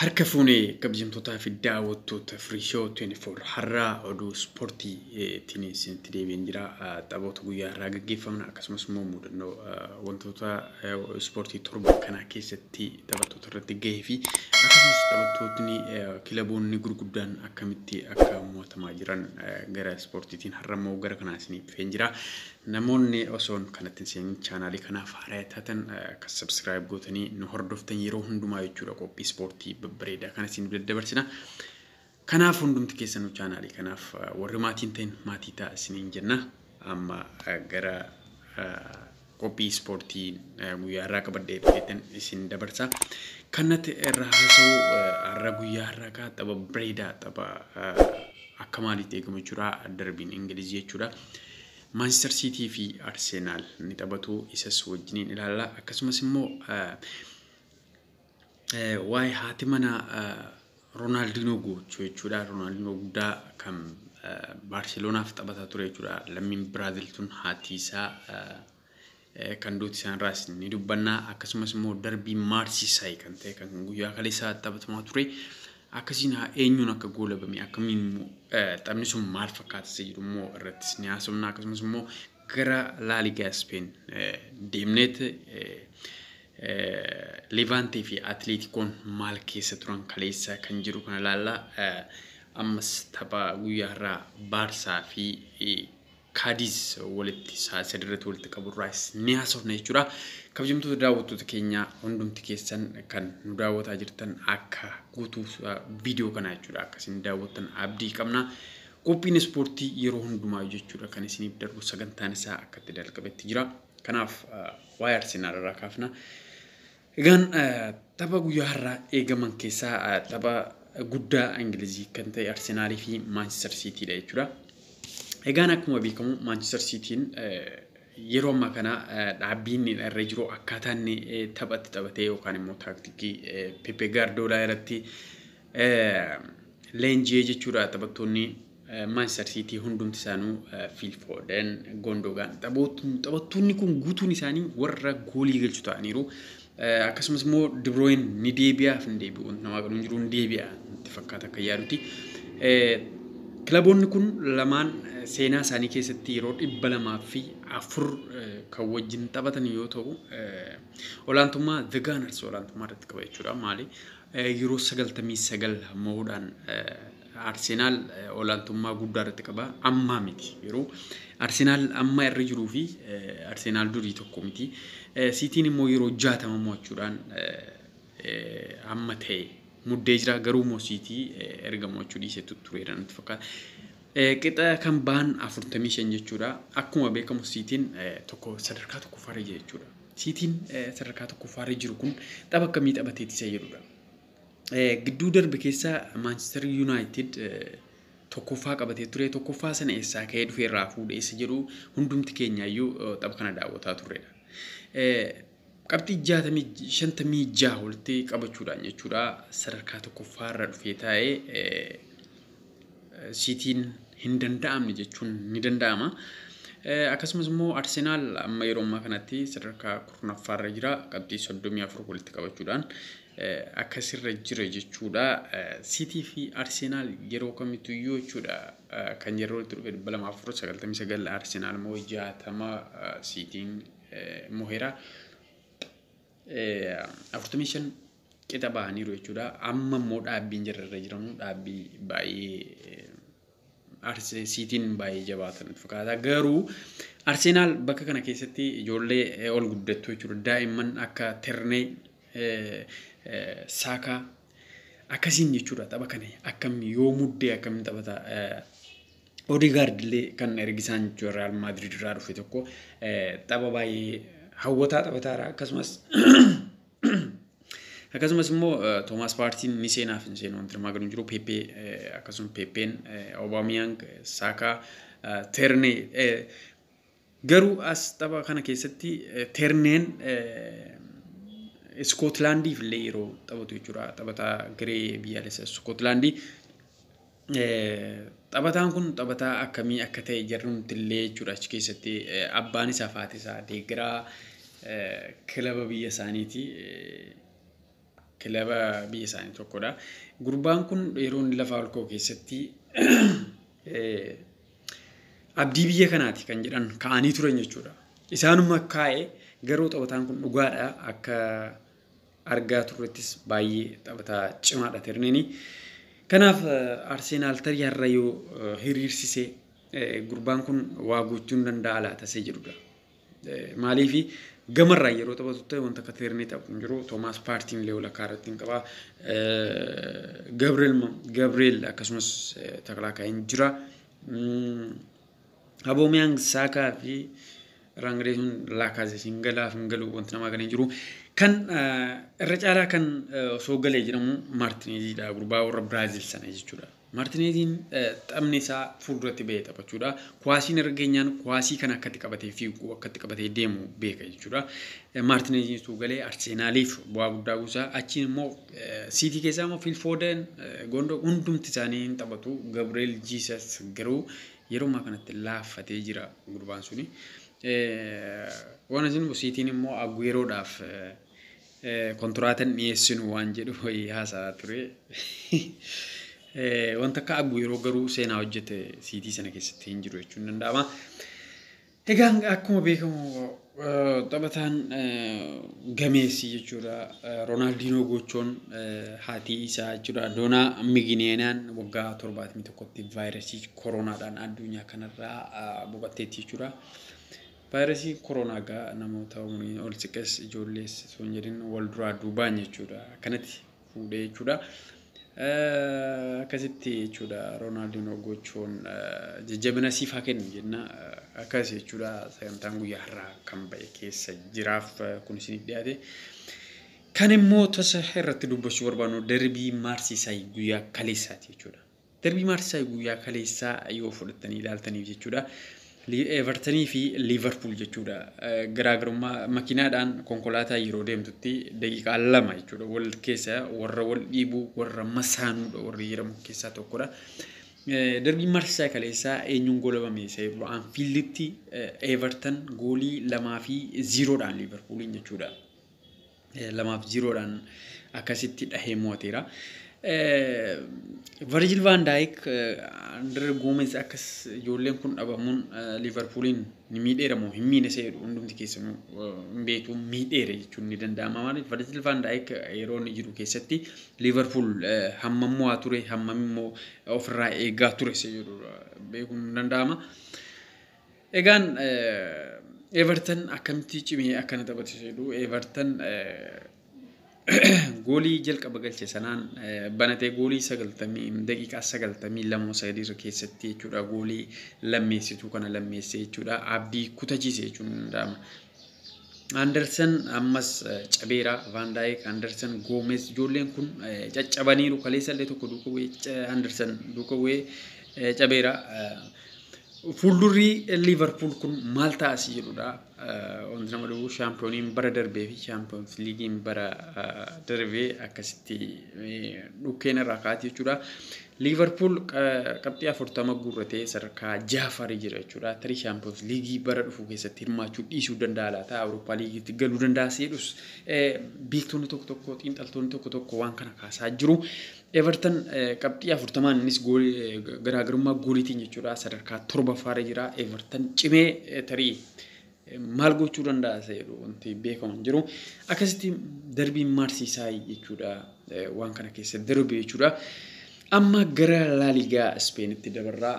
Harka fuunee kabajamtootaa fi daawwattoota Free-Show 24 har'aa oduu spoortii isinitti deebiin jira. Taphoota guyyaa irraa gaggeeffaman akkasumas immoo mudannoo wantoota spoortii torba kana keessatti taphattoota irratti gahee fi akkasumas taphattootni kilaboonni gurguddaan akkamitti akka mo'atamaa jiran gara spoortiitiin har'a immoo gara kanaa isiniif dhufeen jira. Namoonni osoon kanatti isin chaanaalii kanaaf haaraa taatan akka subscribe gootanii nu hordoftan yeroo hundumaa jechuudha qophii spoortii babbareedaa kana isin daddabarsina. Kanaaf hundumti keessan chaanaalii kanaaf warri maatiin ta'in maatii ta'a isiniin jenna. Amma gara qophii spoortii guyyaa irraa qabadhee dhufeetan isin dabarsa. Kanatti irra haasa'u har'a guyyaa irraa kaa tapha bareedaa tapha akka maaliitti eegamu jechuudha darbiin Ingilizii jechuudha. Manchester City fi Arsenal ni taphatu isas wajjiniin ilaalla akkasumas immoo waa'ee haati mana Ronaldinho gochuu jechuudha. Ronaldinho guddaa kan Barcelonaaf taphataa ture jechuudha. Lammiin Biraazil tun haati isaa kan duuti isaan raas ni dubbanna akkasumas immoo darbii Marseille kan ta'e kan guyyaa kaleessaa taphatamaa ture. Akkasiin eenyuun akka goolabame akkamiin taphni sun maal fakkaata jedhu immoo irrattis ni haasofna akkasumas immoo gara La Liga Spain deemneet Levante fi Atleticoon maal keessa turan kaleessa kan jiru kana ilaalla. Ammas tapha guyyaa irraa Barsaa fi Cadiz walitti sadirratti walitti qaburraas ni haasofna jechuudha. Kabajamtoota daawwattoota keenya hundumti keessan kan nu daawwataa jirtan akka guutuu viidiyoo kana jechuudha akkasiin daawwattan abdii qabna. Qophiin ispoortii yeroo hundumaa jechuudha kan isiniif darbu sagantaan isaa akka itti jalqabetti jira. Kanaaf waa'ee Arsenal irraa kaafna. Egaan tapha guyyaa irraa eegaman keessaa tapha guddaa Ingilizii kan ta'e Arsenal fi Manchester City dha jechuudha. Egaan akkuma beekamu Manchester Cityin yeroo ammaa kana dhaabbiin irra jiru akkaataa inni taphatee yookaan immoo taaktikii Pep Guardiola irratti leenjii jechuudha. Taphattoonni Manchester City hundumti isaanuu Phil Foden, Gundogan taphattoonni kun guutuun isaanii warra goolii galchu ta'aniiru. Akkasumas immoo biroo ni deebi'aaf hin deebi'u nama qabuun jiru ni deebi'a itti fakkaata akka yaadutti. Kilaboonni kun lamaan seenaa isaanii keessatti yeroo 204 kan wajjin taphatan yoo ta'u olaantummaa The Gunners olaantummaa irratti qaba jechuudha. Maali yeroo 99 mo'uudhaan Arsenal olaantummaa guddaa irratti qaba amma miti. Yeroo Arsenal amma irra jiruu fi Arsenal durii tokko miti. Cityin immoo yeroo 60 mo'achuudhaan amma ta'e muddee jira garuu moo City erga mo'achuu dhiisee tureera natti fakkaata. Qixa kan baan 45 jechuudha. Akkuma beekamu Cityin tokko sadarkaa tokkoffaarra jira jechuudha. Cityin sadarkaa tokkoffaarra jiru kun tapha akkamii taphateetti isa jedhudha. Gidduu darbe keessa Manchester United tokkoffaa qabatee ture. Tokkoffaa sana eessaa ka'ee dhufee irraa fuudhee isa jedhu hundumti keenyaayyuu tapha kana daawwataa turedha. Qabxii 56 walitti qabachuudhaan jechuudha sadarkaa tokkoffaarra dhufee taa'ee Cityin hin danda'amne jechuun ni danda'ama. Akkasumas immoo Arsenal amma yeroo ammaa kanatti sadarkaa 10ffaarra jira qabxii 34 walitti qabachuudhaan akkasirra jira jechuudha. City fi Arsenal yeroo kamittuu jechuudha kan yeroo itti dhufe 299 Arsenal immoo 60 Cityin moheera. 45 qixa bahaniiru jechuudha. Amma immoo dhaabbiin jirarra jiranu dhaabbii baay'ee Cityin baay'ee jabaatan fakkaata. Garuu Arsenal bakka kana keessatti ijoollee ol guddattu jechuudha. Daa'imman akka Ternee Saka akkasiin jechuudha. Tapha kana akkam yoo muddee akkamiin taphata. Odegaard illee kan ergisaan jechuudha Real Madrid irraa dhufe tokko tapha baay'ee hawwataa taphataara. Akkasumas immoo Thomas Partyin ni seenaaf hin seenu wanti namaa galuun jiru. Pepe akkasumas Pepeen Aubameyang Saka Ternee garuu as tapha kana keessatti Terneen Scotlandiif illee yeroo taphatu jechuudha. Taphataa garee biyyaalessa Scotlandii taphataan kun taphataa akkamii akka ta'e jarrumti illee jechuudha. Achi keessatti abbaan isaa faati isaa deeggaraa kilaba biyya isaaniiti. kilaba biyya isaanii tokkodha. Gurbaan kun yeroo inni lafa olkoo keessatti abdii biyya kanaati kan jedhan ka'anii turan jechuudha. Isaanuma kaa'ee garuu taphataan kun dhugaadha akka argaa turrettis baay'ee taphataa cimaadha Tirniini. Kanaaf Arsenaal tarii har'a yoo hiriirsisee gurbaan kun waa gochuun danda'a laata isa jedhudha. Maaliif gamarraa yeroo taphatu ta'e wanta akka Tirnii taphu hin jiru. Toomaas Paartiin illee walakkaa irratti hin qabaa. Gabriel akkasumas taklaakaa'in jira. Aboomiyaan Saakaa fi Rangireesuun Laakaazesiin galaaf hin galu wanti namaa kan hin jiru. Kan irra caalaa kan osoo galee jedhamu Maartineeziidha. Gurbaa warra Biraazil sana jechuudha. Maartineeziin taphni isaa fuulduratti bahee taphachuudha. Kuwaasiin irra geenyaan kuwaasii kan akkatti qabatee fiigu akkatti qabatee deemu beeka jechuudha. Maartineeziin osoo galee Arsenaaliif bu'aa guddaa buusa. Achiin immoo Siitii keessaa immoo Phil Foden Gondoo hundumti isaanii hin taphatu. Gabriel Jesus garuu yeroo ammaa kanatti laaffatee jira gurbaan suni. Waan isin Siitiin immoo Agueroodhaaf kontiraatan dhiyeessinu waan jedhu haasaa ture. Wanta akka Aguero garuu seenaa hojjete Siitii sana keessatti hin jiru jechuun danda'ama. Egaa akkuma beekamu taphataan gameessi jechuudha. Ronaldinho gochoon haati isaa jechuudha. Doonaa Migineenaan waggaa 71tti vaayirasii koronaadhaan addunyaa kanarraa boqotteetti jechuudha. Vaayirasii koronaa gaa namoota umuriin ol siqes ijoollees osoo hin jedhin wal duraa duubaan jechuudha. Kanatti fuudhee jechuudha. Akkasitti jechuudha Ronaldinho gochoon jajjabina siif haa kennu jenna. Akkas jechuudha sagantaan guyyaa har'aa kan ba'e keessa jiraaf kun isiniif dhiyaate. Kan immoo tasa irratti dubbachuu barbaannu derbii Maarsiisaay guyyaa kaleessaati jechuudha. Derbii Maarsiisaay guyyaa kaleessaa yoo fudhattanii ilaaltaniif jechuudha. Evertonii fi Liverpool jechuudha. Garaagarummaa makiinaadhaan konkolaataa yeroo deemtutti daqiiqaa 2 jechuudha. Wal keessa warra wal dhiibuu warra masaanuudha warri jedhamu keessaa tokkodha. Derbii Maarsiisaay kaleessaa eenyuun goolabame isa yeroo Anfiilditti Everton goolii 2-0dhaan Liverpooliin jechuudha. 2-0dhaan akkasitti dhahee mo'ateera. Virgil van Dijk Andre Gomez akkas ijoolleen kun dhabamuun Liverpooliin ni miidheera moo hin miine isa jedhu hundumti keessanuu hin beeku miidheera jechuun ni danda'ama. Maaliif Virgil van Dijk yeroo inni jiru keessatti Liverpool hammam mo'aa ture hammam immoo ofirraa eegaa ture isa jedhu beekuun ni danda'ama. Egaan Everton akkamitti cimee akkana taphate isa jedhu Everton goolii jalqaba galche sanaan banatee goolii 90 daqiiqaa 92 keessatti jechuudha goolii lammeessituu kana lammeessee jechuudha abdii kutachiise jechuun danda'ama. Anderson ammas cabeera Van Dijk Anderson Gomez ijoolleen kun caccabaniiru kaleessa illee tokko duuka bu'ee Anderson duuka bu'ee cabeera. Fuuldurri Liverpool kun maal ta'a jedhudha. Wanti nama dhufu shaampiyooniin bara darbee fi shaampiyoons liigiin bara darbee akkasitti dhukkeen irraa kaa'ati jechuudha. Liverpool qabxii 40 guurratee sadarkaa 6 jira jechuudha. Tarii shaampiyoons liigii bara dhufu keessatti hirmaachuu dhiisuu danda'a laata Awurooppaa liigiitti galuu danda'a jedhus beektonni tokko xiinxaltoonni tokko waan kana kaasaa jiru. Everton qabxii 40 innis garaagarummaa gooliitiin jechuudha sadarkaa 7 jira. Everton cimee tarii maal gochuu danda'a jedhu wanti beekamu jiru. Akkasitti darbiin Maarsiisaay jechuudha waan kana keessa darbe jechuudha. Amma gara La Liga Spainitti dabarraa.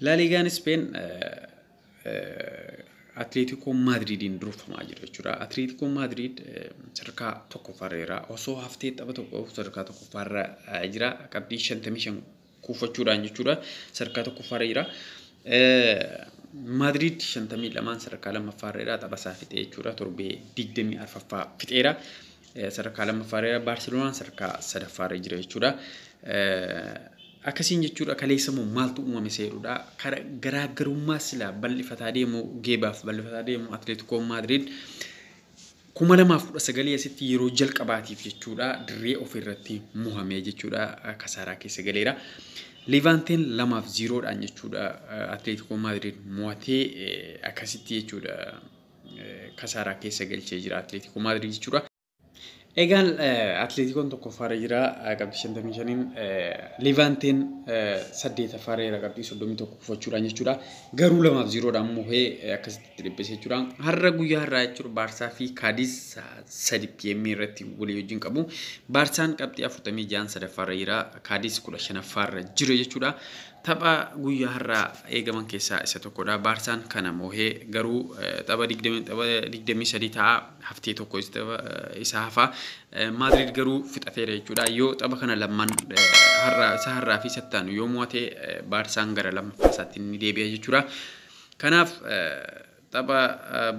La Liga Spain Atletico Madridin durfamaa jira jechuudha. Atletico Madrid sadarkaa tokkoffaarra osoo haftee tapha tokko sadarkaa tokkoffaarra jira. Qabxii 55 kuufachuudhaan jechuudha. Sadarkaa tokkoffaarra jira. Madrid 52 sadarkaa lammaffaarra tapha isaa fixee jechuudha. Torbee 24ffaa fixeera. Sadarkaa lammaffaarra Barcelona sadarkaa sadaffaarra jira jechuudha. Akkasiin jechuudha kaleessamoo maaltu uumame seerudha. Garaagarummaa sila bal'ifataa deemu geebaaf bal'ifataa deemu Atletico Madrid 2019 asitti yeroo jalqabaatiif jechuudha dirree ofirratti muhamee jechuudha kasaaraa keessa galeera. Levanteen 2-0dhaan jechuudha Atletico Madrid mo'atee akkasitti jechuudha kasaaraa keessa galchee jira Atleetiikoo Maadriid jechuudha. Egaan Atleetikoon tokkoffaarra jira qabxii 55 Levanteen 8ffaarra qabxii 31 kufachuudhaan jechuudha. Garuu 2-0dhaan mo'ee akkasitti dhibbise jechuudha. Har'a guyyaa har'aa jechuudha Baarsaa fi Kaadiis 3 PM irratti walii wajjin qabu. Baarsaan qabxii 46 sadaffaarra jira. Kaadiis 15ffaarra jira jechuudha. Tapha guyyaa har'aa eegaman keessaa isa tokkodha. Baarsaan kana mo'ee garuu tapha 23 ta'a haftee tokko isa hafa. Maadriid garuu fixateera jechuudha. Yoo tapha kana lamaan har'aa fi sattaan yoo mo'ate Baarsaan gara lammaffaatti ni deebi'a jechuudha. Kanaaf tapha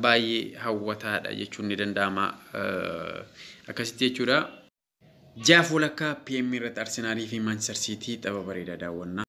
baay'ee hawwataadha jechuun ni danda'ama. Akkasitti jechuudha. Jaaf walakkaa PM irratti Arsenaalii fi Manchester City tapha bareedaa daawwanna.